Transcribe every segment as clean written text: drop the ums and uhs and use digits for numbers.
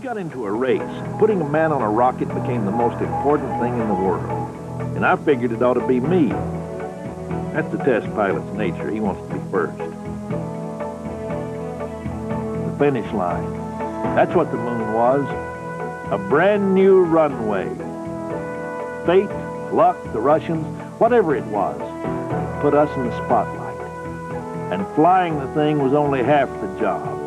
got into a race. Putting a man on a rocket became the most important thing in the world. And I figured it ought to be me. That's the test pilot's nature. He wants to be first. The finish line. That's what the moon was. A brand new runway. Fate, luck, the Russians, whatever it was, put us in the spotlight. And flying the thing was only half the job.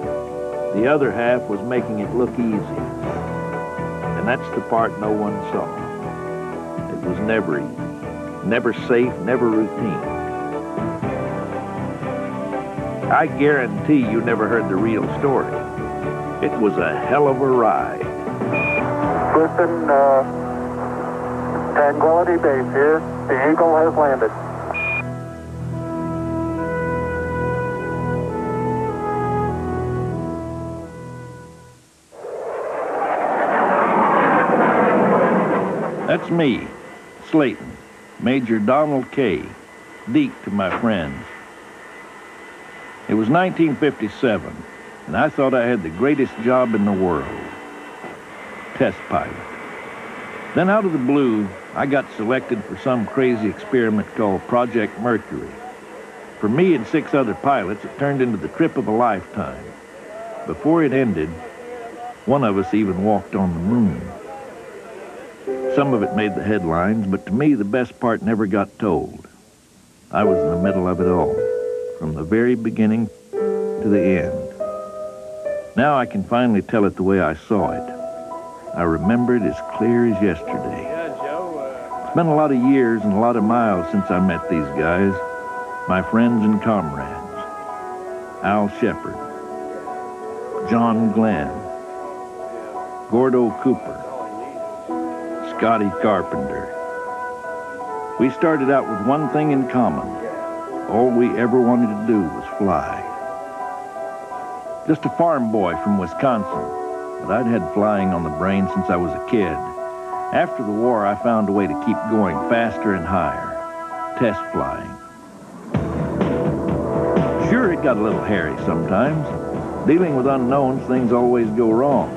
The other half was making it look easy. And that's the part no one saw. It was never easy, never safe, never routine. I guarantee you never heard the real story. It was a hell of a ride. Listen, Tranquility Base here. The Eagle has landed. That's me, Slayton, Major Donald K. Deke to my friends. It was 1957, and I thought I had the greatest job in the world. Test pilot. Then out of the blue, I got selected for some crazy experiment called Project Mercury. For me and 6 other pilots, it turned into the trip of a lifetime. Before it ended, one of us even walked on the moon. Some of it made the headlines, but to me, the best part never got told. I was in the middle of it all, from the very beginning to the end. Now I can finally tell it the way I saw it. I remember it as clear as yesterday. It's been a lot of years and a lot of miles since I met these guys, my friends and comrades. Al Shepard, John Glenn, Gordo Cooper, Scotty Carpenter. We started out with one thing in common. All we ever wanted to do was fly. Just a farm boy from Wisconsin, but I'd had flying on the brain since I was a kid. After the war, I found a way to keep going faster and higher. Test flying. Sure, it got a little hairy sometimes. Dealing with unknowns, things always go wrong.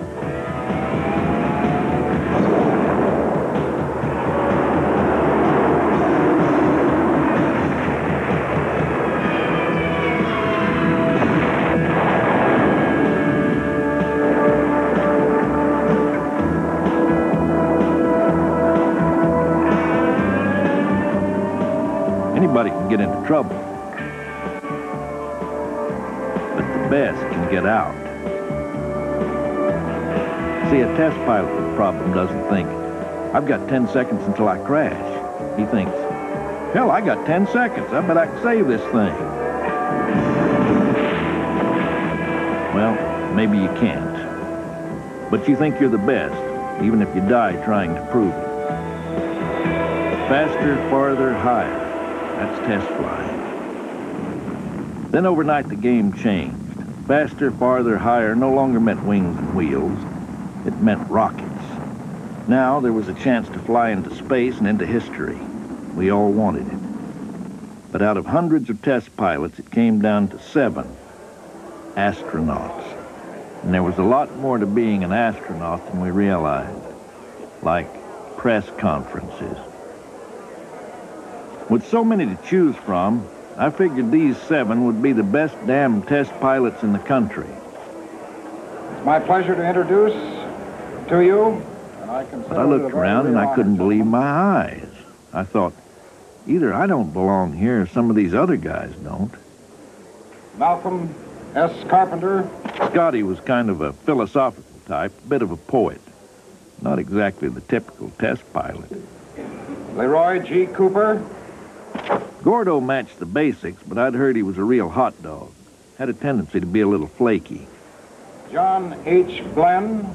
Anybody can get into trouble, but the best can get out. See, a test pilot with a problem doesn't think, I've got 10 seconds until I crash. He thinks, hell, I got 10 seconds. I bet I can save this thing. Well, maybe you can't, but you think you're the best, even if you die trying to prove it. Faster, farther, higher. That's test flying. Then overnight the game changed. Faster, farther, higher no longer meant wings and wheels. It meant rockets. Now there was a chance to fly into space and into history. We all wanted it. But out of hundreds of test pilots, it came down to 7 astronauts. And there was a lot more to being an astronaut than we realized, like press conferences. With so many to choose from, I figured these 7 would be the best damn test pilots in the country. It's my pleasure to introduce to you, But I looked around and I couldn't believe my eyes. I thought, either I don't belong here or some of these other guys don't. Malcolm S. Carpenter. Scotty was kind of a philosophical type, a bit of a poet. Not exactly the typical test pilot. Leroy G. Cooper. Gordo matched the basics, but I'd heard he was a real hot dog. Had a tendency to be a little flaky. John H. Glenn.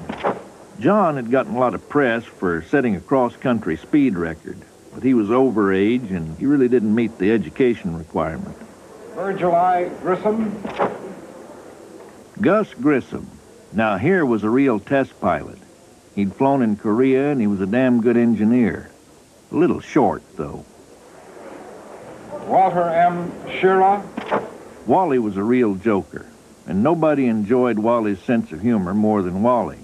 John had gotten a lot of press for setting a cross-country speed record, but he was overage and he really didn't meet the education requirement. Virgil I. Grissom. Gus Grissom. Now here was a real test pilot. He'd flown in Korea and he was a damn good engineer. A little short, though. Walter M. Schirra. Wally was a real joker, and nobody enjoyed Wally's sense of humor more than Wally.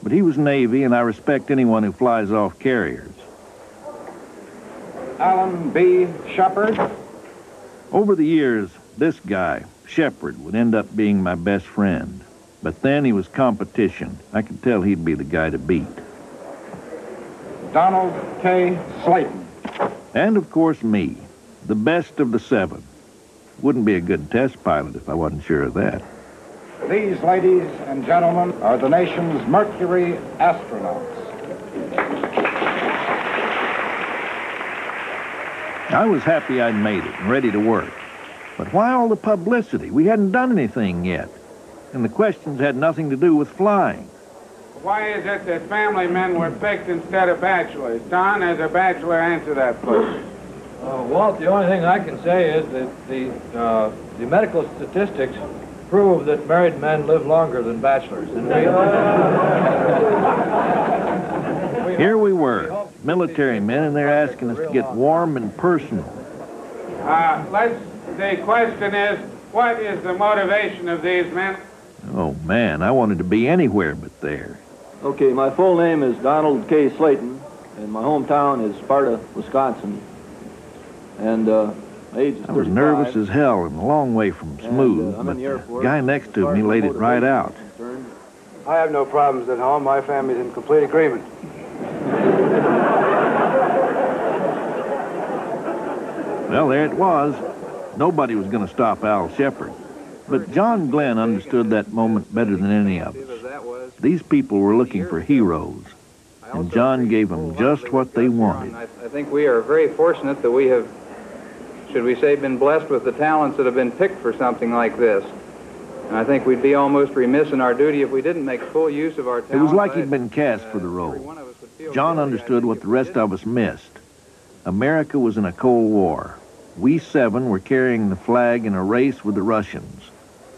but he was Navy, and I respect anyone who flies off carriers. Alan B. Shepard. Over the years, this guy, Shepard, would end up being my best friend. But then he was competition. I could tell he'd be the guy to beat. Donald K. Slayton. And, of course, me, the best of the 7. Wouldn't be a good test pilot if I wasn't sure of that. These, ladies and gentlemen, are the nation's Mercury astronauts. I was happy I'd made it and ready to work. But why all the publicity? We hadn't done anything yet. And the questions had nothing to do with flying. Why is it that family men were picked instead of bachelors? Don, as a bachelor, answer that, please. Walt, the only thing I can say is that the medical statistics prove that married men live longer than bachelors. And Here we were, military men, and they're asking us to get warm and personal. The question is, what is the motivation of these men? Oh, man, I wanted to be anywhere but there. Okay, my full name is Donald K. Slayton, and my hometown is Sparta, Wisconsin. And my age is 35. I was nervous as hell and a long way from smooth, but the guy next to me laid it right out. I have no problems at home. My family's in complete agreement. Well, there it was. Nobody was going to stop Al Shepard. But John Glenn understood that moment better than any of us. These people were looking for heroes, and John gave them just what they wanted. I think we are very fortunate that we have, should we say, been blessed with the talents that have been picked for something like this. And I think we'd be almost remiss in our duty if we didn't make full use of our talent. It was like he'd been cast for the role. John understood what the rest of us missed. America was in a Cold War. We 7 were carrying the flag in a race with the Russians,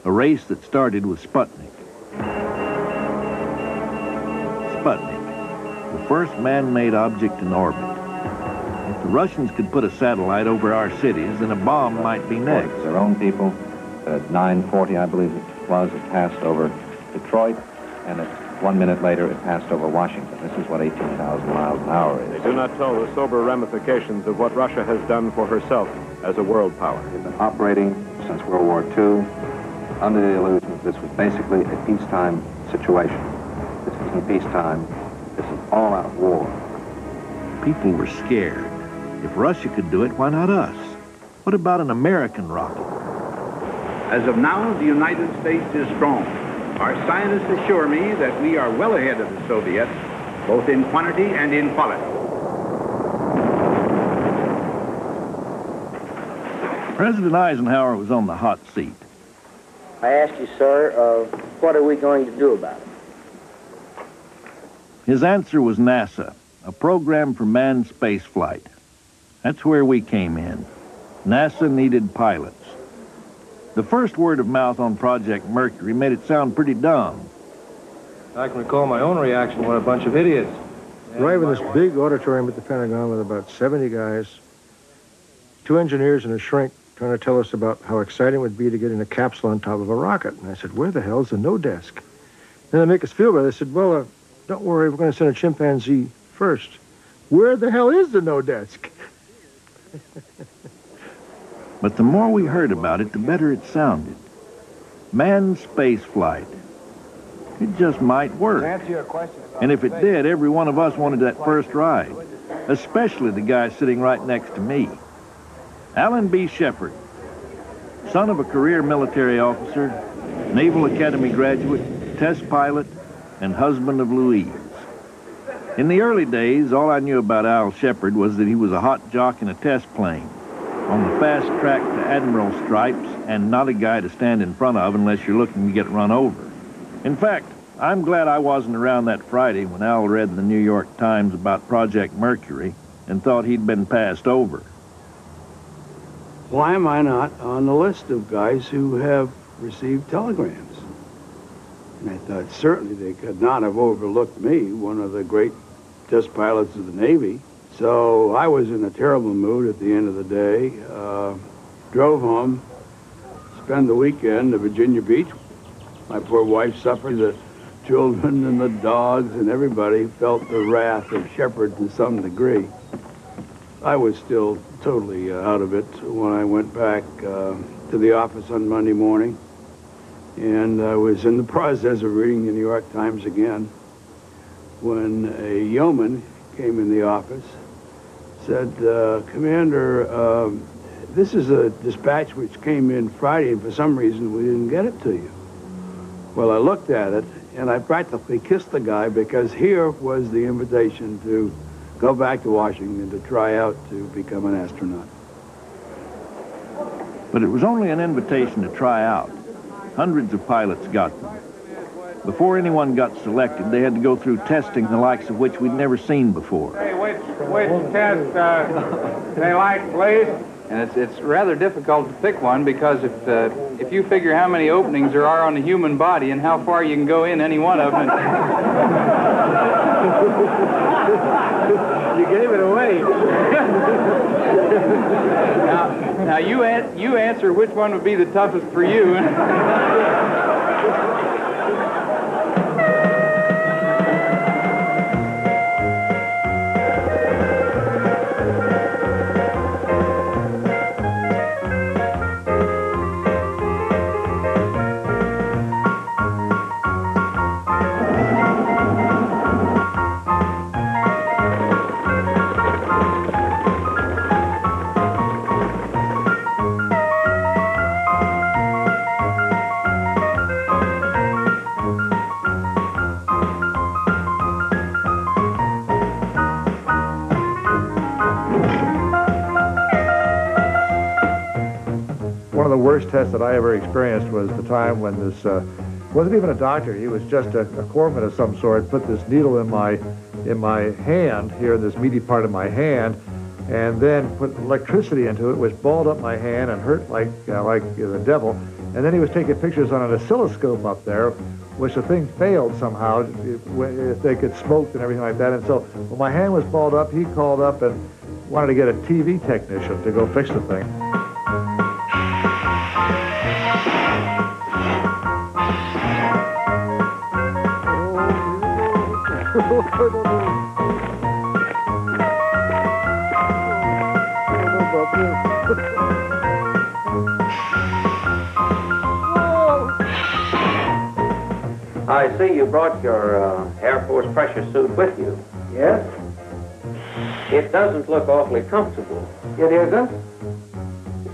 a race that started with Sputnik. Sputnik, the first man-made object in orbit. If the Russians could put a satellite over our cities, then a bomb might be next. Their own people, at 9:40, I believe it was, it passed over Detroit, and at 1 minute later, it passed over Washington. This is what 18,000 miles an hour is. They do not tell the sober ramifications of what Russia has done for herself as a world power. We've been operating since World War II under the illusion that this was basically a peacetime situation. This isn't peacetime. This is all-out war. People were scared. If Russia could do it, why not us? What about an American rocket? As of now, the United States is strong. Our scientists assure me that we are well ahead of the Soviets, both in quantity and in quality. President Eisenhower was on the hot seat. I ask you, sir, what are we going to do about it? His answer was NASA, a program for manned space flight. That's where we came in. NASA needed pilots. The first word of mouth on Project Mercury made it sound pretty dumb. I can recall my own reaction when a bunch of idiots. Arrive in this big auditorium at the Pentagon with about 70 guys, 2 engineers and a shrink trying to tell us about how exciting it would be to get in a capsule on top of a rocket. And I said, where the hell's the no desk? And they make us feel better. They said, well, don't worry, we're going to send a chimpanzee first. Where the hell is the no desk? But the more we heard about it, the better it sounded. Manned space flight. It just might work. And if it did, every one of us wanted that first ride, especially the guy sitting right next to me. Alan B. Shepard, son of a career military officer, Naval Academy graduate, test pilot, and husband of Louise. In the early days, all I knew about Al Shepard was that he was a hot jock in a test plane, on the fast track to Admiral stripes, and not a guy to stand in front of unless you're looking to get run over. In fact, I'm glad I wasn't around that Friday when Al read the New York Times about Project Mercury and thought he'd been passed over. Why am I not on the list of guys who have received telegrams? And I thought certainly they could not have overlooked me, one of the great test pilots of the Navy. So I was in a terrible mood at the end of the day, drove home, spent the weekend at Virginia Beach. My poor wife suffered the children and the dogs and everybody felt the wrath of Shepard to some degree. I was still totally out of it when I went back to the office on Monday morning. And I was in the process of reading the New York Times again when a yeoman came in the office, said, Commander, this is a dispatch which came in Friday, and for some reason we didn't get it to you. Well, I looked at it, and I practically kissed the guy, because here was the invitation to go back to Washington to try out to become an astronaut. But it was only an invitation to try out. Hundreds of pilots got them. Before anyone got selected, they had to go through testing the likes of which we'd never seen before. Hey, which test they like, please? And it's rather difficult to pick one, because if you figure how many openings there are on the human body and how far you can go in any one of them. You gave it away. Now you answer which one would be the toughest for you. One of the worst tests that I ever experienced was the time when this, wasn't even a doctor, he was just a corpsman of some sort, put this needle in my hand, here in this meaty part of my hand, and then put electricity into it, which balled up my hand and hurt like the devil. And then he was taking pictures on an oscilloscope up there, which the thing failed somehow, if they could smoke and everything like that. And so when my hand was balled up, he called up and wanted to get a TV technician to go fix the thing. I see you brought your Air Force pressure suit with you. Yes? It doesn't look awfully comfortable. It isn't?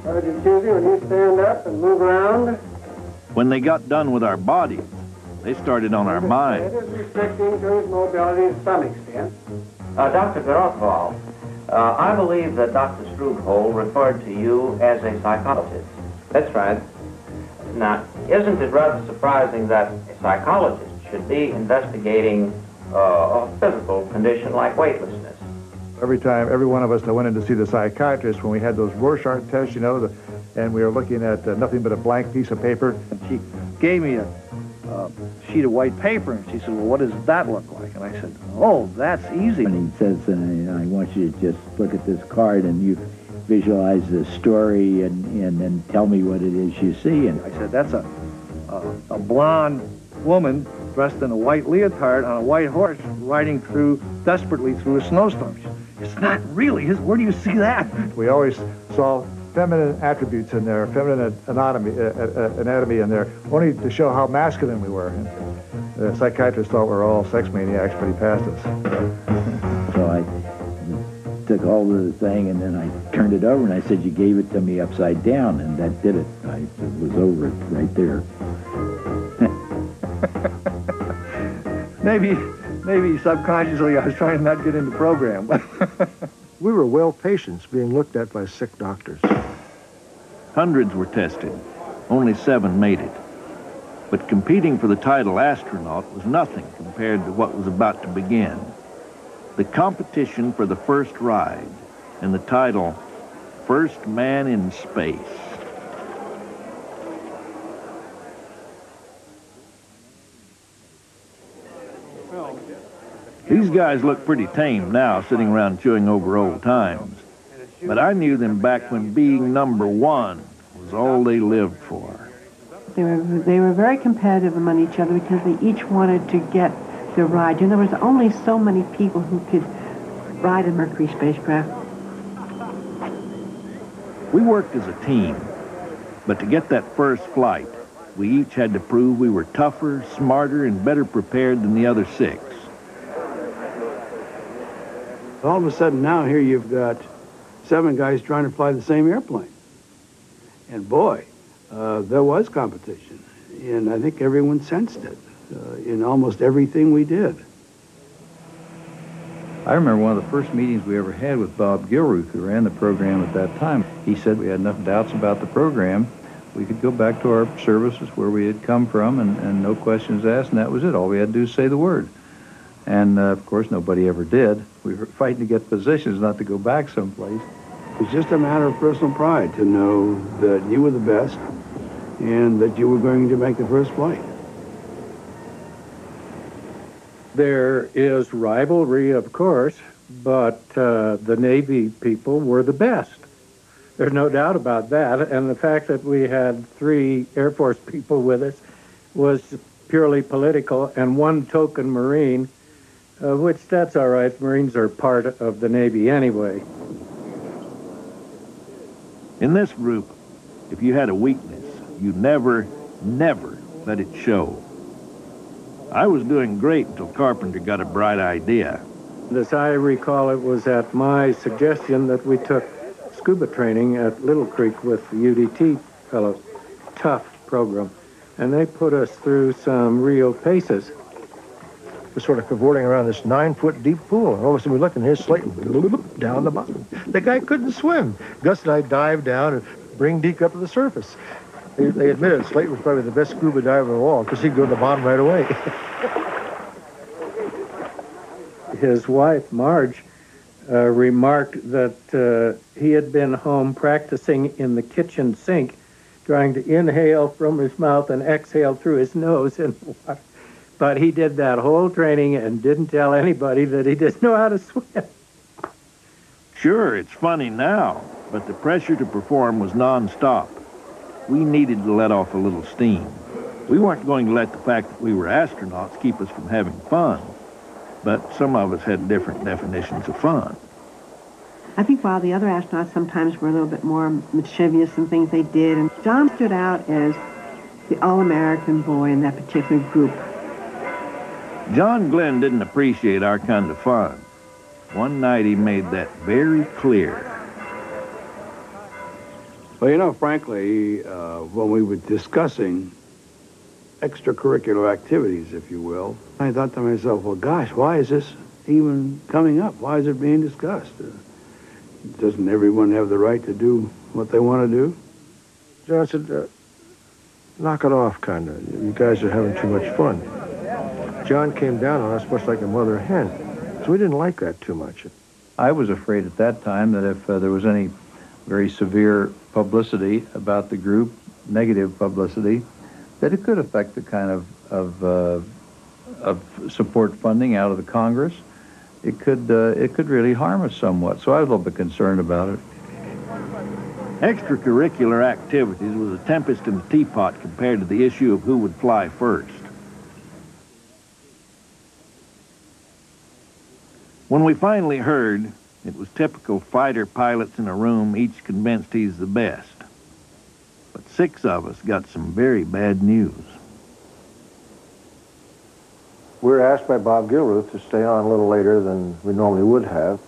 Sergeant Tuesday, when you stand up and move around? When they got done with our bodies, they started on our minds. It is restricting to his mobility to some extent. Dr. Garofal, I believe that Dr. Strughold referred to you as a psychologist. That's right. Now, isn't it rather surprising that a psychologist should be investigating a physical condition like weightlessness? Every time, every one of us that went in to see the psychiatrist, when we had those Rorschach tests, you know, and we were looking at nothing but a blank piece of paper. She gave me a sheet of white paper, and she said, well, what does that look like? And I said, oh, that's easy. And he says, I want you to just look at this card and you visualize the story and then tell me what it is you see. And I said, that's a blonde woman dressed in a white leotard on a white horse riding desperately through a snowstorm. She said, it's not really. Where do you see that? We always saw feminine attributes in there, feminine anatomy in there, only to show how masculine we were. And the psychiatrist thought we were all sex maniacs, but he passed us. So I took all the thing, and then I turned it over, and I said, you gave it to me upside down, and that did it. It was over it right there. Maybe subconsciously I was trying to not get in the program. We were well patients being looked at by sick doctors. Hundreds were tested. Only 7 made it. But competing for the title astronaut was nothing compared to what was about to begin. The competition for the first ride and the title, First Man in Space. These guys look pretty tame now, sitting around chewing over old times. But I knew them back when being #1 was all they lived for. They were very competitive among each other because they each wanted to get the ride. You know, there was only so many people who could ride a Mercury spacecraft. We worked as a team, but to get that first flight, we each had to prove we were tougher, smarter, and better prepared than the other 6. All of a sudden now here you've got 7 guys trying to fly the same airplane. And boy, there was competition. And I think everyone sensed it in almost everything we did. I remember one of the first meetings we ever had with Bob Gilruth, who ran the program at that time. He said we had enough doubts about the program. We could go back to our services where we had come from and no questions asked, and that was it. All we had to do is say the word. And, of course, nobody ever did. We were fighting to get positions, not to go back someplace. It was just a matter of personal pride to know that you were the best and that you were going to make the first flight. There is rivalry, of course, but the Navy people were the best. There's no doubt about that. And the fact that we had 3 Air Force people with us was purely political, and 1 token Marine, which that's all right. Marines are part of the Navy anyway. In this group, if you had a weakness, you never let it show. I was doing great until Carpenter got a bright idea. As I recall, it was at my suggestion that we took scuba training at Little Creek with the UDT fellows. Tough program. And they put us through some real paces. We're sort of cavorting around this 9-foot deep pool. And all of a sudden we look and here's Slayton down the bottom. The guy couldn't swim. Gus and I dived down and bring Deke up to the surface. They admitted Slayton was probably the best scuba diver of all because he'd go to the bottom right away. His wife, Marge, remarked that he had been home practicing in the kitchen sink, trying to inhale from his mouth and exhale through his nose in water. But he did that whole training and didn't tell anybody that he didn't know how to swim. Sure, it's funny now, but the pressure to perform was nonstop. We needed to let off a little steam. We weren't going to let the fact that we were astronauts keep us from having fun, but some of us had different definitions of fun. I think while the other astronauts sometimes were a little bit more mischievous in things they did, and John stood out as the all-American boy in that particular group. John Glenn didn't appreciate our kind of fun. One night he made that very clear. Well, you know, frankly, when we were discussing extracurricular activities, if you will, I thought to myself, well, gosh, why is this even coming up? Why is it being discussed? Doesn't everyone have the right to do what they want to do? John said, knock it off, kind of. You guys are having too much fun. John came down on us much like a mother hen, so we didn't like that too much. I was afraid at that time that if there was any very severe publicity about the group, negative publicity, that it could affect the kind of support funding out of the Congress. It could really harm us somewhat. So I was a little bit concerned about it. Extracurricular activities was a tempest in the teapot compared to the issue of who would fly first. When we finally heard, it was typical fighter pilots in a room, each convinced he's the best. But 6 of us got some very bad news. We were asked by Bob Gilruth to stay on a little later than we normally would have.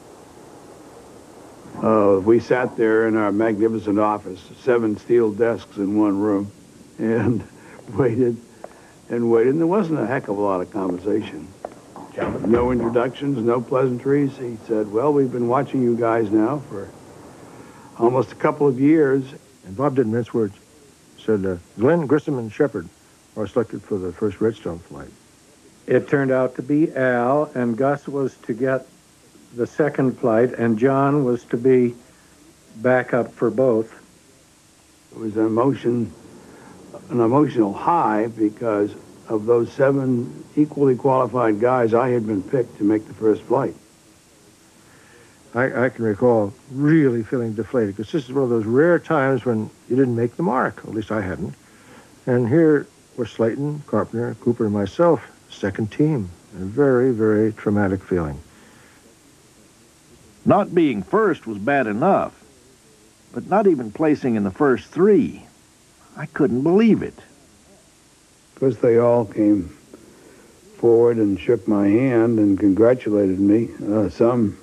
We sat there in our magnificent office, 7 steel desks in one room, and waited and waited, and there wasn't a heck of a lot of conversation. No introductions, no pleasantries. He said, well, we've been watching you guys now for almost a couple of years. And Bob didn't mince words. He said, Glenn, Grissom, and Shepard are selected for the first Redstone flight. It turned out to be Al, and Gus was to get the second flight, and John was to be backup for both. It was an emotional high because of those 7 equally qualified guys, I had been picked to make the first flight. I can recall really feeling deflated, because this is one of those rare times when you didn't make the mark. At least I hadn't. And here was Slayton, Carpenter, Cooper, and myself, second team. A very, very traumatic feeling. Not being first was bad enough, but not even placing in the first three. I couldn't believe it. Because they all came forward and shook my hand and congratulated me, some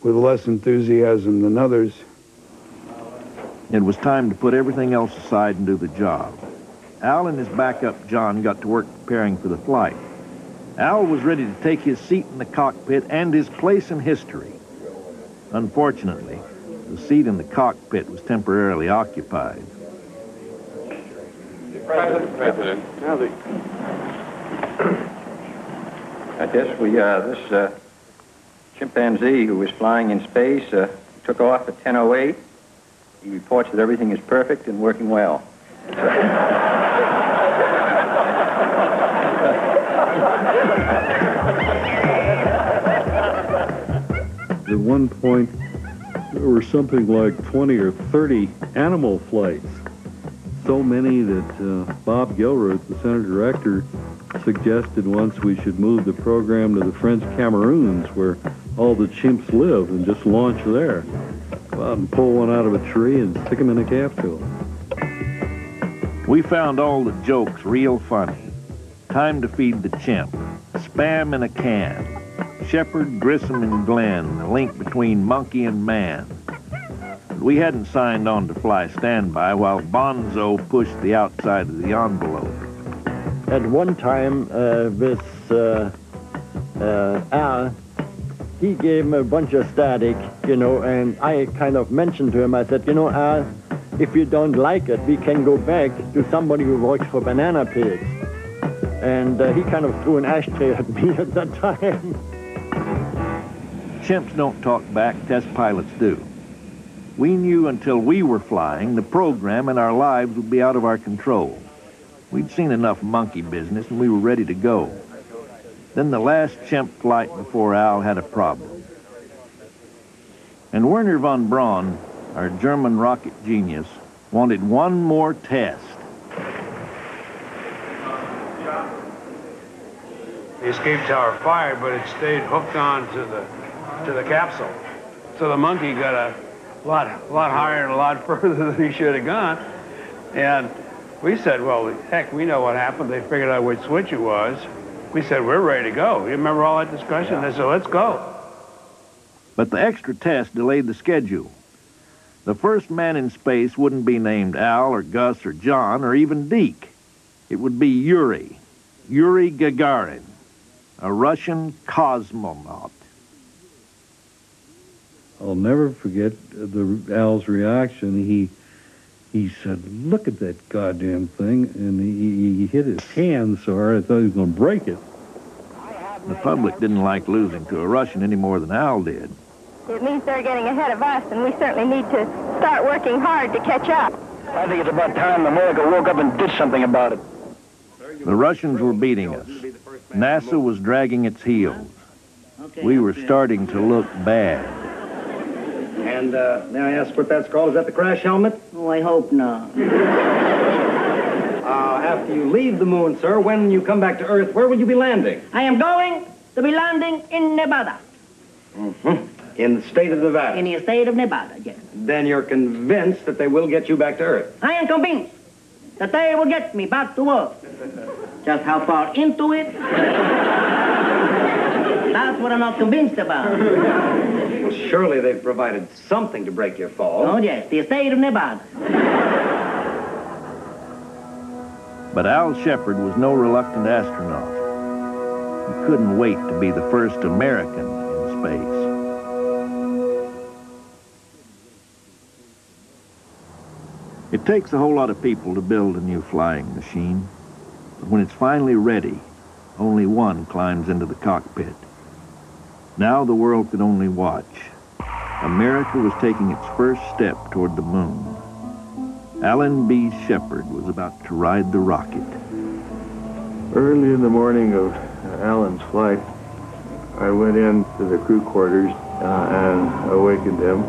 with less enthusiasm than others. It was time to put everything else aside and do the job. Al and his backup, John, got to work preparing for the flight. Al was ready to take his seat in the cockpit and his place in history. Unfortunately, the seat in the cockpit was temporarily occupied. President. I guess this chimpanzee who was flying in space took off at 10:08. He reports that everything is perfect and working well. At one point, there were something like 20 or 30 animal flights. So many that Bob Gilruth, the center director, suggested once we should move the program to the French Cameroons, where all the chimps live, and just launch there. Go out and pull one out of a tree and stick them in a capsule. We found all the jokes real funny. Time to feed the chimp. Spam in a can. Shepherd, Grissom, and Glenn, the link between monkey and man. We hadn't signed on to fly standby while Bonzo pushed the outside of the envelope. At one time with Al, he gave him a bunch of static, you know, and I kind of mentioned to him, I said, you know, Al, if you don't like it, we can go back to somebody who works for banana pigs. And he kind of threw an ashtray at me at that time. Chimps don't talk back, test pilots do. We knew until we were flying, the program and our lives would be out of our control. We'd seen enough monkey business and we were ready to go. Then the last chimp flight before Al had a problem. And Werner von Braun, our German rocket genius, wanted one more test. The escape tower fired, but it stayed hooked on to the capsule. So the monkey got a lot higher and a lot further than he should have gone. And we said, well, heck, we know what happened. They figured out which switch it was. We said, we're ready to go. You remember all that discussion? They said, let's go. But the extra test delayed the schedule. The first man in space wouldn't be named Al or Gus or John or even Deke. It would be Yuri Gagarin, a Russian cosmonaut. I'll never forget Al's reaction. He said, look at that goddamn thing, and he hit his hand so hard I thought he was going to break it. The public didn't like losing to a Russian any more than Al did. It means they're getting ahead of us, and we certainly need to start working hard to catch up. I think it's about time America woke up and did something about it. The Russians were beating us. NASA was dragging its heels. We were starting to look bad. And may I ask what that's called? Is that the crash helmet? Oh, I hope not. After you leave the moon, sir, when you come back to Earth, where will you be landing? I am going to be landing in Nevada. Mm-hmm. In the state of Nevada? In the state of Nevada, yes. Then you're convinced that they will get you back to Earth? I am convinced that they will get me back to Earth. Just how far into it? That's what I'm not convinced about. Well, surely they've provided something to break your fall. Oh, yes, the state of Nevada. But Al Shepard was no reluctant astronaut. He couldn't wait to be the first American in space. It takes a whole lot of people to build a new flying machine. But when it's finally ready, only one climbs into the cockpit. Now the world could only watch. America was taking its first step toward the moon. Alan B. Shepard was about to ride the rocket. Early in the morning of Alan's flight, I went into the crew quarters and awakened him.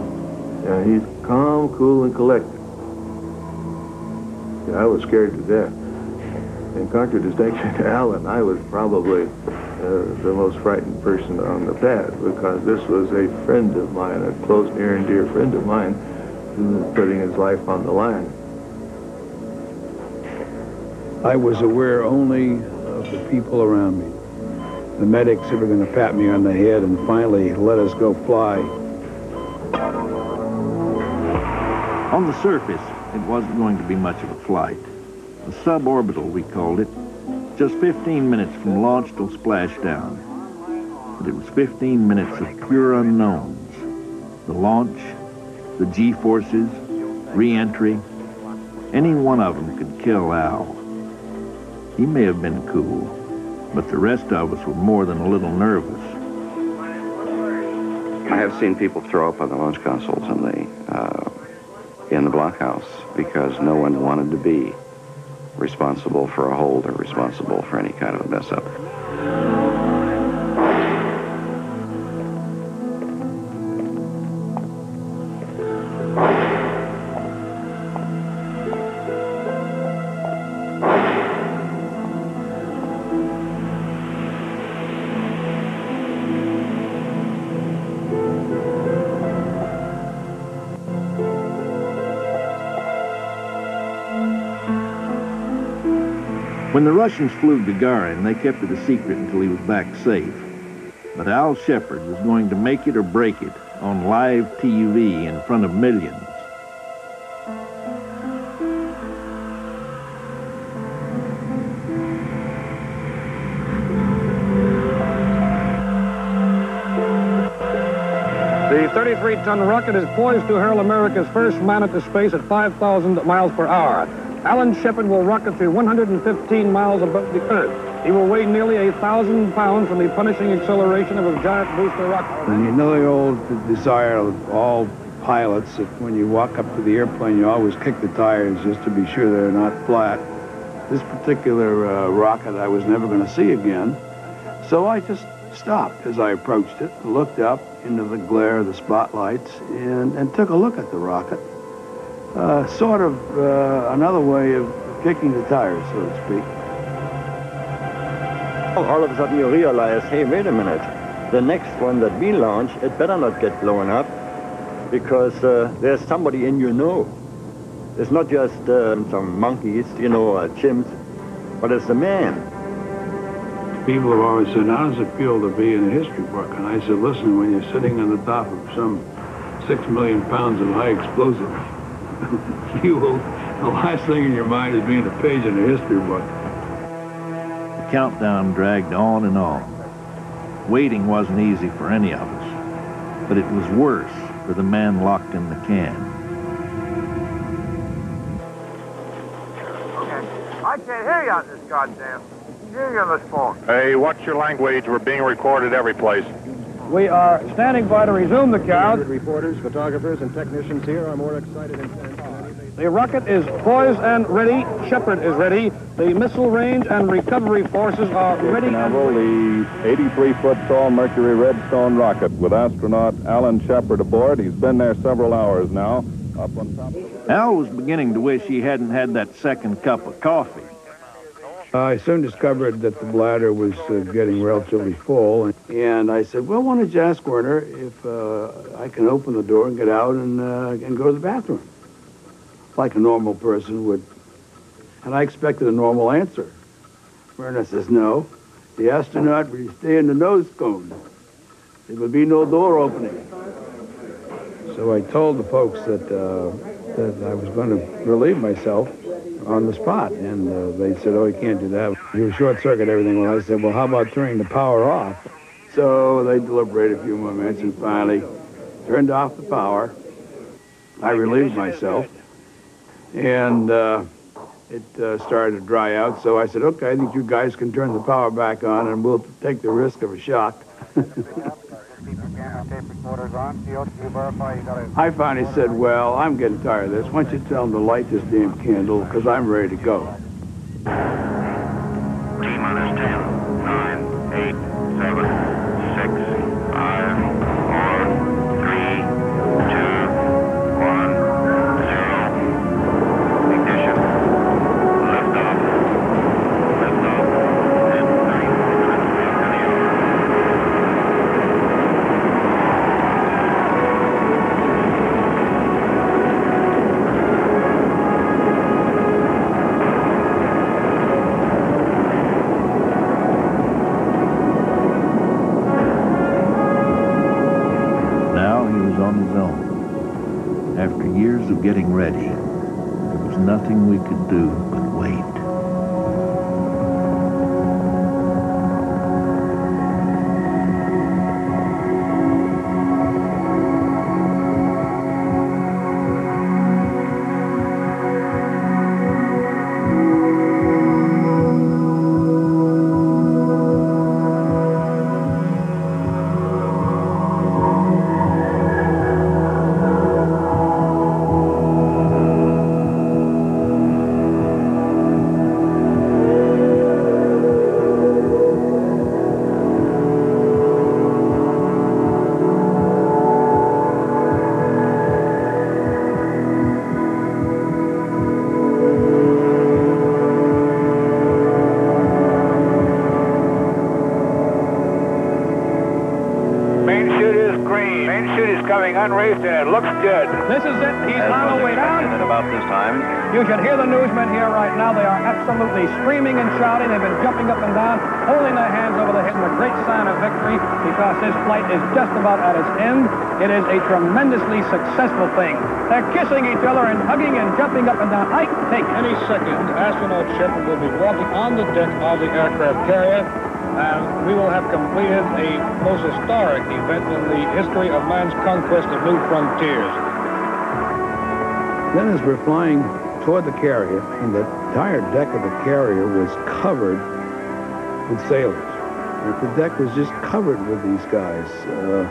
He's calm, cool, and collected. I was scared to death. In contradistinction to Alan, I was probably the most frightened person on the pad, because this was a friend of mine, a close, near and dear friend of mine, who was putting his life on the line. I was aware only of the people around me. The medics who were going to pat me on the head and finally let us go fly. On the surface, it wasn't going to be much of a flight. The suborbital, we called it, just 15 minutes from launch till splashdown. But it was 15 minutes of pure unknowns. The launch, the G-forces, re-entry. Any one of them could kill Al. He may have been cool, but the rest of us were more than a little nervous. I have seen people throw up on the launch consoles in the blockhouse because no one wanted to be responsible for a hold or responsible for any kind of a mess up. When the Russians flew Gagarin, they kept it a secret until he was back safe. But Al Shepard was going to make it or break it on live TV in front of millions. The 33-ton rocket is poised to hurl America's first man into space at 5,000 miles per hour. Alan Shepard will rocket to 115 miles above the Earth. He will weigh nearly 1,000 pounds from the punishing acceleration of a giant booster rocket. And you know the old desire of all pilots that when you walk up to the airplane, you always kick the tires just to be sure they're not flat. This particular rocket I was never going to see again, so I just stopped as I approached it, looked up into the glare of the spotlights, and took a look at the rocket. Sort of another way of kicking the tires, so to speak. All of a sudden you realize, hey, wait a minute. The next one that we launch, it better not get blown up, because there's somebody in you know. It's not just some monkeys, you know, chimps, but it's the man. People have always said, how does it feel to be in a history book? And I said, listen, when you're sitting on the top of some 6 million pounds of high explosive, the last thing in your mind is being a page in a history book. The countdown dragged on and on. Waiting wasn't easy for any of us, but it was worse for the man locked in the can. I can't hear you on this goddamn. Hear you on this phone. Hey, watch your language. We're being recorded every place. We are standing by to resume the count. Reporters, photographers, and technicians here are more excited than anything. The rocket is poised and ready. Shepard is ready. The missile range and recovery forces are ready. The 83-foot-tall Mercury Redstone rocket with astronaut Alan Shepard aboard. He's been there several hours now. Up on top. Al was beginning to wish he hadn't had that second cup of coffee. I soon discovered that the bladder was getting relatively full, and I said, well, why don't you ask Werner if I can open the door and get out and go to the bathroom, like a normal person would. And I expected a normal answer. Werner says, no, the astronaut will stay in the nose cone. There will be no door opening. So I told the folks that I was going to relieve myself on the spot, and they said, oh, you can't do that. You short-circuit everything. Well, I said, well, how about turning the power off? So they deliberated a few more minutes and finally turned off the power. I relieved myself, and it started to dry out. So I said, okay, I think you guys can turn the power back on, and we'll take the risk of a shock. I finally said, well, I'm getting tired of this. Why don't you tell them to light this damn candle, because I'm ready to go. T-minus 10, 9, 8, 7, 6, 5, 4, 3, 2, 1, 0. Ignition. after years of getting ready, there was nothing we could do but wait. Unreefed, and it looks good. This is it. He's on the way down. At about this time. You should hear the newsmen here right now. They are absolutely screaming and shouting. They've been jumping up and down, holding their hands over their heads in a great sign of victory because this flight is just about at its end. It is a tremendously successful thing. They're kissing each other and hugging and jumping up and down. I take any second, astronaut Shepard will be walking on the deck of the aircraft carrier, and we will have completed a most historic event in the history of man's conquest of new frontiers. Then as we're flying toward the carrier, and the entire deck of the carrier was covered with sailors. The deck was just covered with these guys. The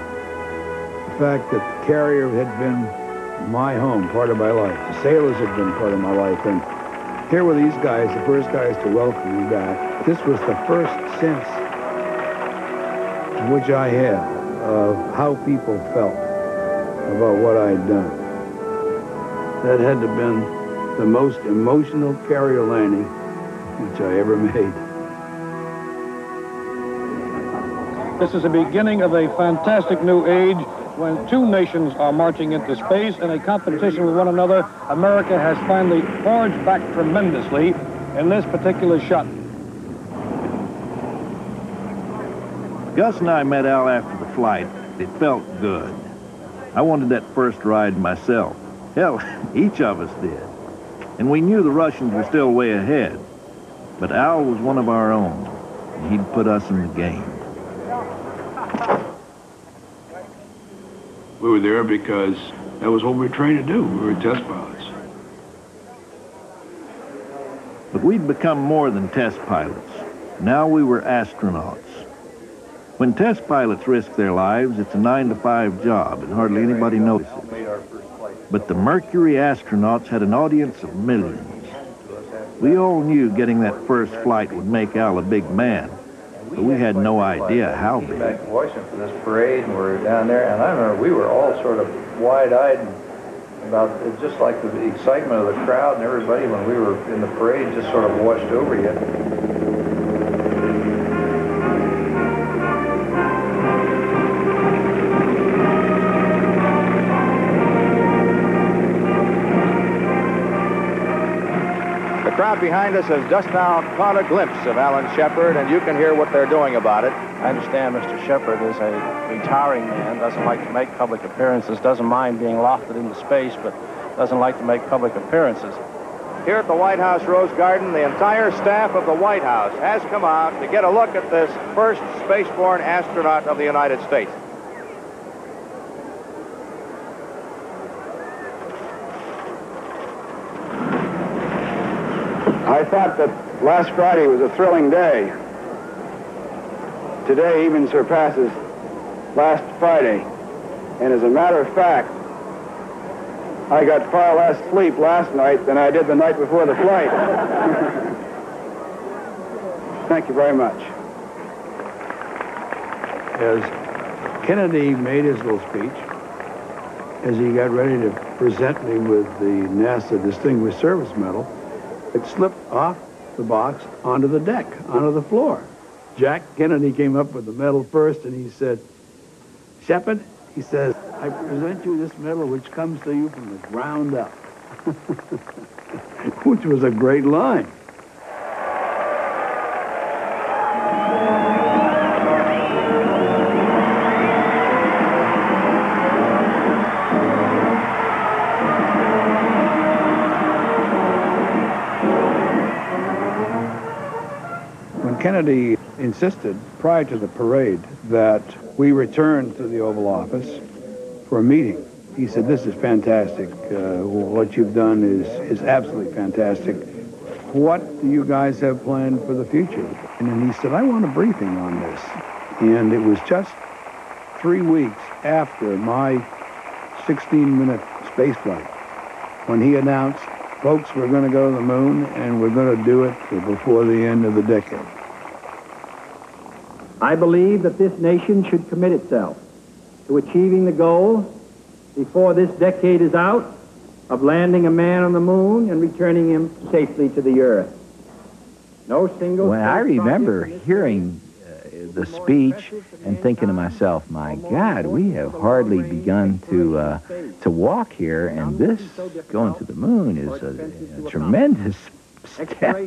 fact that the carrier had been my home, part of my life. The sailors had been part of my life. And here were these guys, the first guys to welcome me back. This was the first sense which I had of how people felt about what I'd done. That had to have been the most emotional carrier landing which I ever made. This is the beginning of a fantastic new age when two nations are marching into space in a competition with one another. America has finally forged back tremendously in this particular shot. Gus and I met Al after the flight. It felt good. I wanted that first ride myself. Hell, each of us did. And we knew the Russians were still way ahead. But Al was one of our own, and he'd put us in the game. We were there because that was what we were trained to do. We were test pilots. But we'd become more than test pilots. Now we were astronauts. When test pilots risk their lives, it's a 9-to-5 job, and hardly anybody notices it. But the Mercury astronauts had an audience of millions. We all knew getting that first flight would make Al a big man, but we had no idea how big. Back to Washington for this parade, and we're down there, and I remember we were all sort of wide-eyed about just like the excitement of the crowd and everybody when we were in the parade just sort of washed over you. The crowd behind us has just now caught a glimpse of Alan Shepard, and you can hear what they're doing about it. I understand Mr. Shepard is a retiring man, doesn't like to make public appearances, doesn't mind being lofted into space, but doesn't like to make public appearances. Here at the White House Rose Garden, the entire staff of the White House has come out to get a look at this first spaceborne astronaut of the United States. I thought that last Friday was a thrilling day. Today even surpasses last Friday. And as a matter of fact, I got far less sleep last night than I did the night before the flight. Thank you very much. As Kennedy made his little speech, as he got ready to present me with the NASA Distinguished Service Medal, it slipped off the box onto the deck, onto the floor. Jack Kennedy came up with the medal first, and he said, "Shepard," he says, "I present you this medal which comes to you from the ground up." Which was a great line. Kennedy insisted prior to the parade that we return to the Oval Office for a meeting. He said, this is fantastic. What you've done is absolutely fantastic. What do you guys have planned for the future? And then he said, I want a briefing on this. And it was just 3 weeks after my 16-minute space flight when he announced, folks, we're going to go to the moon, and we're going to do it before the end of the decade. I believe that this nation should commit itself to achieving the goal before this decade is out of landing a man on the moon and returning him safely to the Earth. No single... When I remember hearing the speech and thinking to myself, my God, we have hardly begun to walk here, and this going to the moon is a tremendous step.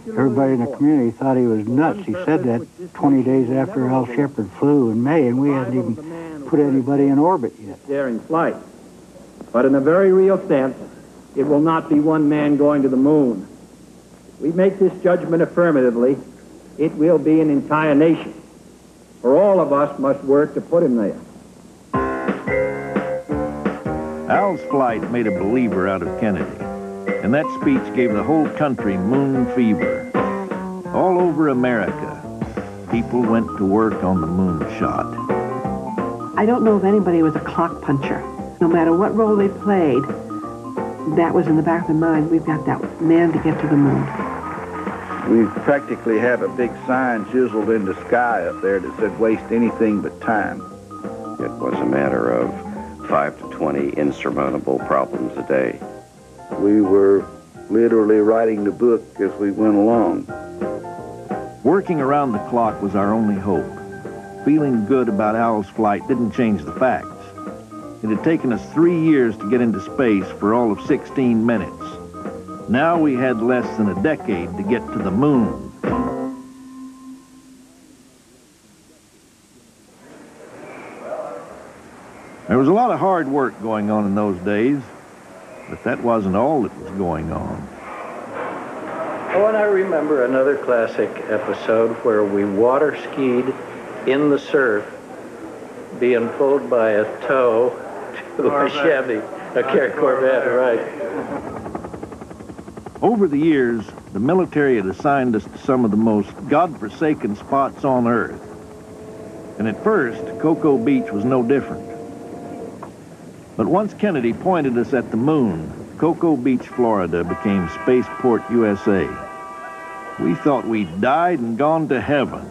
Everybody in the community thought he was nuts. He said that 20 days after Al Shepard flew in May, and we hadn't even put anybody in orbit yet. Daring flight. But in a very real sense, it will not be one man going to the moon. If we make this judgment affirmatively, it will be an entire nation. For all of us must work to put him there. Al's flight made a believer out of Kennedy, and that speech gave the whole country moon fever. All over America, people went to work on the moon shot. I don't know if anybody was a clock puncher. No matter what role they played, that was in the back of their mind, we've got that man to get to the moon. We practically had a big sign chiseled in the sky up there that said, waste anything but time. It was a matter of 5 to 20 insurmountable problems a day. We were literally writing the book as we went along. Working around the clock was our only hope. Feeling good about Al's flight didn't change the facts. It had taken us 3 years to get into space for all of 16 minutes. Now we had less than a decade to get to the moon. There was a lot of hard work going on in those days, but that wasn't all that was going on. Oh, and I remember another classic episode where we water skied in the surf, being pulled by a tow to a Chevy, a Corvette, right. Over the years, the military had assigned us to some of the most godforsaken spots on Earth. And at first, Cocoa Beach was no different. But once Kennedy pointed us at the moon, Cocoa Beach, Florida became Spaceport USA. We thought we'd died and gone to heaven.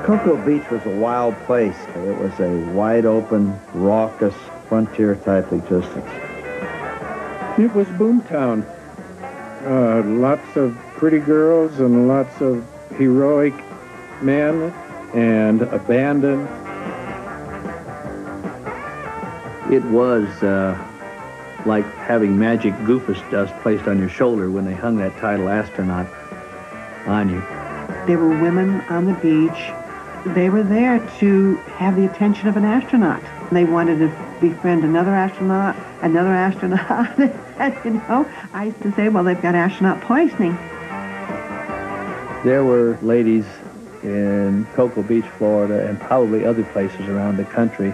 Cocoa Beach was a wild place. It was a wide-open, raucous, frontier-type existence. It was boomtown. Lots of pretty girls and lots of heroic men and abandon. It was like having magic goofus dust placed on your shoulder when they hung that title astronaut on you. There were women on the beach. They were there to have the attention of an astronaut. They wanted to befriend another astronaut. And, you know, I used to say, well, they've got astronaut poisoning. There were ladies in Cocoa Beach, Florida, and probably other places around the country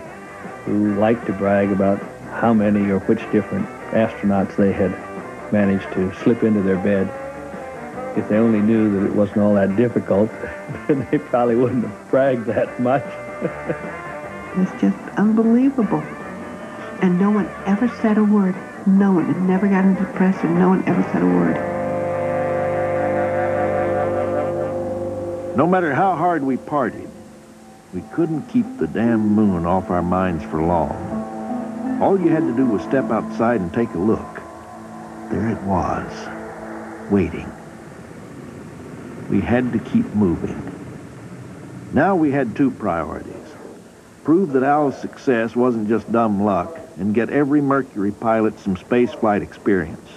who liked to brag about how many or which different astronauts they had managed to slip into their bed. If they only knew that it wasn't all that difficult, then they probably wouldn't have bragged that much. It was just unbelievable. And no one ever said a word. No one. It never got into the press, and no one ever said a word. No matter how hard we partied, we couldn't keep the damn moon off our minds for long. All you had to do was step outside and take a look. There it was, waiting. We had to keep moving. Now we had two priorities. Prove that Al's success wasn't just dumb luck, and get every Mercury pilot some spaceflight experience.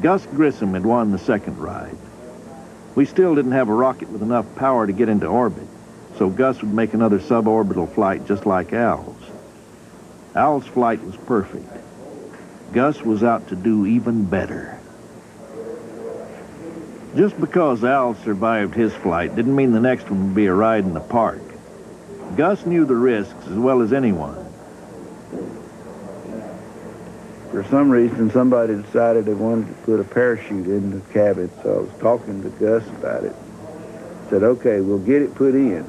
Gus Grissom had won the second ride. We still didn't have a rocket with enough power to get into orbit, so Gus would make another suborbital flight just like Al's. Al's flight was perfect. Gus was out to do even better. Just because Al survived his flight didn't mean the next one would be a ride in the park. Gus knew the risks as well as anyone. For some reason, somebody decided they wanted to put a parachute in the cabin, so I was talking to Gus about it. Said, okay, we'll get it put in,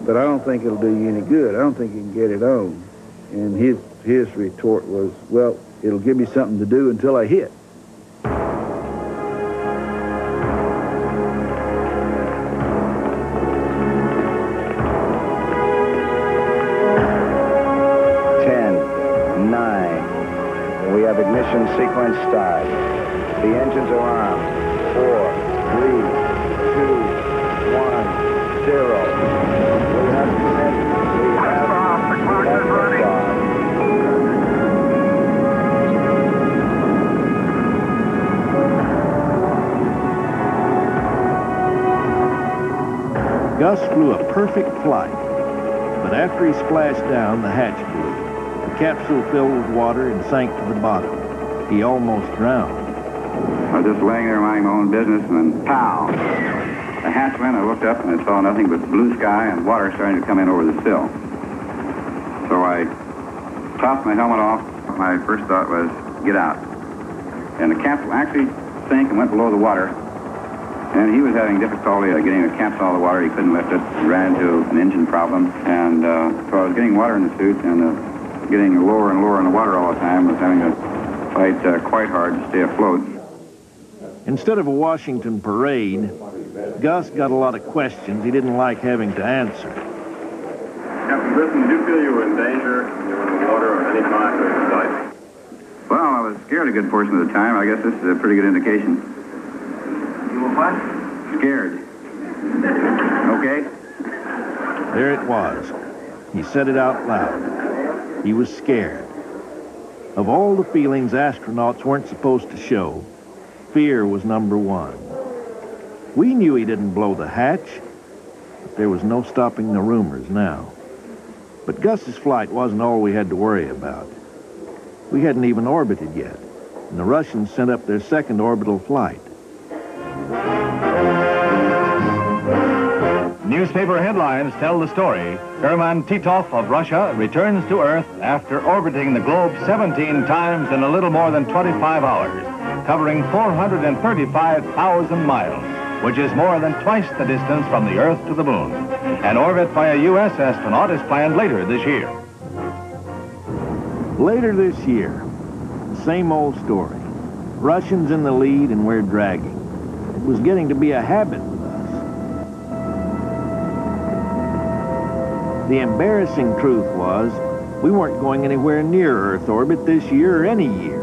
but I don't think it'll do you any good. I don't think you can get it on. And his retort was, well, it'll give me something to do until I hit. Ignition sequence start. The engines are armed. 4, 3, 2, 1, 0. We have liftoff. The clock is running. Gus flew a perfect flight, but after he splashed down, the hatch blew. The capsule filled with water and sank to the bottom. He almost drowned. I was just laying there minding my own business, and then pow! The hatch went. I looked up and I saw nothing but blue sky and water starting to come in over the sill. So I tossed my helmet off. My first thought was, get out. And the capsule actually sank and went below the water. And he was having difficulty getting the capsule out of the water. He couldn't lift it. He ran into an engine problem. And so I was getting water in the suit and getting lower and lower in the water all the time. I was having to fight quite hard to stay afloat. Instead of a Washington parade, Gus got a lot of questions he didn't like having to answer. Captain Grissom, did you feel you were in danger when you were in the water at any time during the flight? Well, I was scared a good portion of the time. I guess this is a pretty good indication. You were what? Scared. Okay? There it was. He said it out loud. He was scared. Of all the feelings astronauts weren't supposed to show, fear was number one. We knew he didn't blow the hatch, but there was no stopping the rumors now. But Gus's flight wasn't all we had to worry about. We hadn't even orbited yet, and the Russians sent up their second orbital flight. Newspaper headlines tell the story. Herman Titov of Russia returns to Earth after orbiting the globe 17 times in a little more than 25 hours, covering 435,000 miles, which is more than twice the distance from the Earth to the Moon. An orbit by a U.S. astronaut is planned later this year. Later this year, the same old story. Russians in the lead and we're dragging. It was getting to be a habit with us. The embarrassing truth was we weren't going anywhere near Earth orbit this year or any year.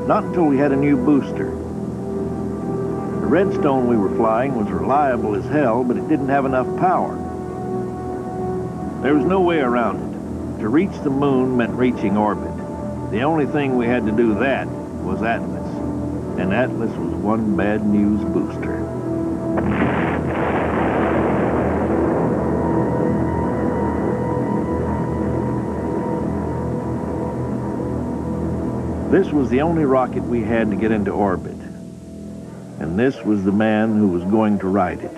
Not until we had a new booster. The Redstone we were flying was reliable as hell, but it didn't have enough power. There was no way around it. To reach the moon meant reaching orbit. The only thing we had to do that was Atlas. And Atlas was one bad news booster. This was the only rocket we had to get into orbit. And this was the man who was going to ride it.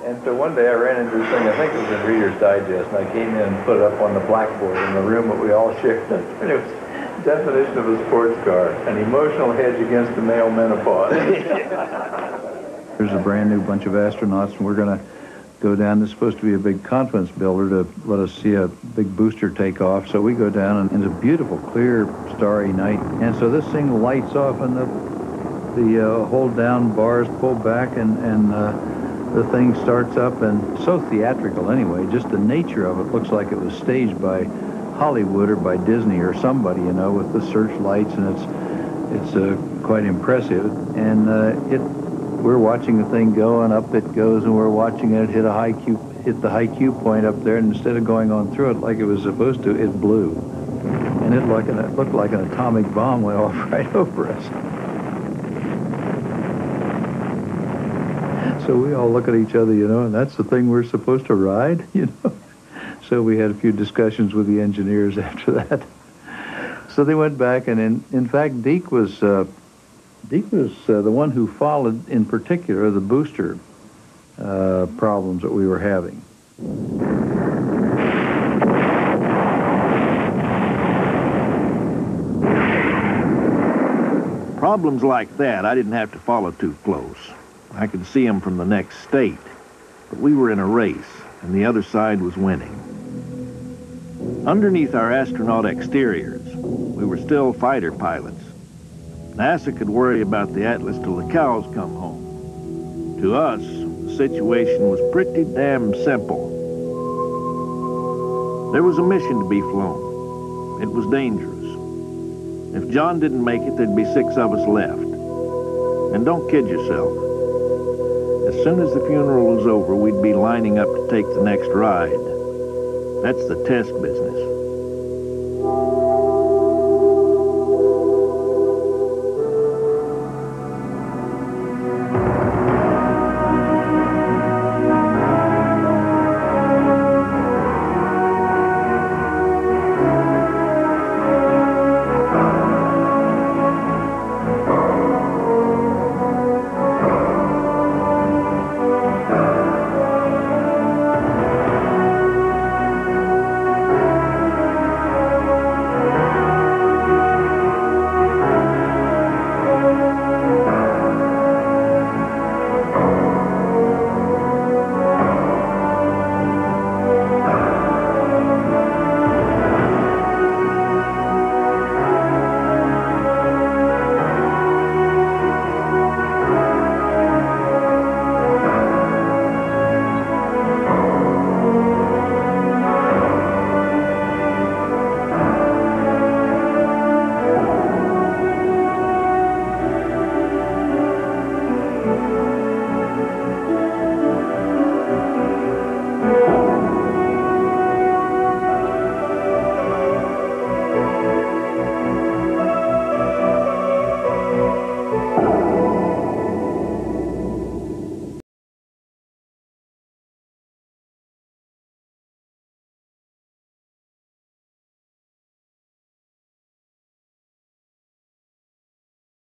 And so one day I ran into this thing, I think it was in Reader's Digest, and I came in and put it up on the blackboard in the room that we all shared. And it was definition of a sports car, an emotional hedge against the male menopause. There's a brand new bunch of astronauts, and we're going to go down. There's supposed to be a big conference builder to let us see a big booster take off. So we go down, and it's a beautiful, clear, starry night. And so this thing lights off, and the hold down bars pull back, and the thing starts up, and so theatrical anyway. Just the nature of it looks like it was staged by Hollywood or by Disney or somebody, you know, with the searchlights, and it's quite impressive. And we're watching the thing go, and up it goes, and we're watching it hit the high Q point up there, and instead of going on through it like it was supposed to, it blew. And it looked like an atomic bomb went off right over us. So we all look at each other, you know, and that's the thing we're supposed to ride, you know. So we had a few discussions with the engineers after that. So they went back, and in fact, Deke was the one who followed, in particular, the booster problems that we were having. Problems like that, I didn't have to follow too close. I could see them from the next state. But we were in a race, and the other side was winning. Underneath our astronaut exteriors, we were still fighter pilots. NASA could worry about the Atlas till the cows come home. To us, the situation was pretty damn simple. There was a mission to be flown. It was dangerous. If John didn't make it, there'd be 6 of us left. And don't kid yourself. As soon as the funeral was over, we'd be lining up to take the next ride. That's the test business.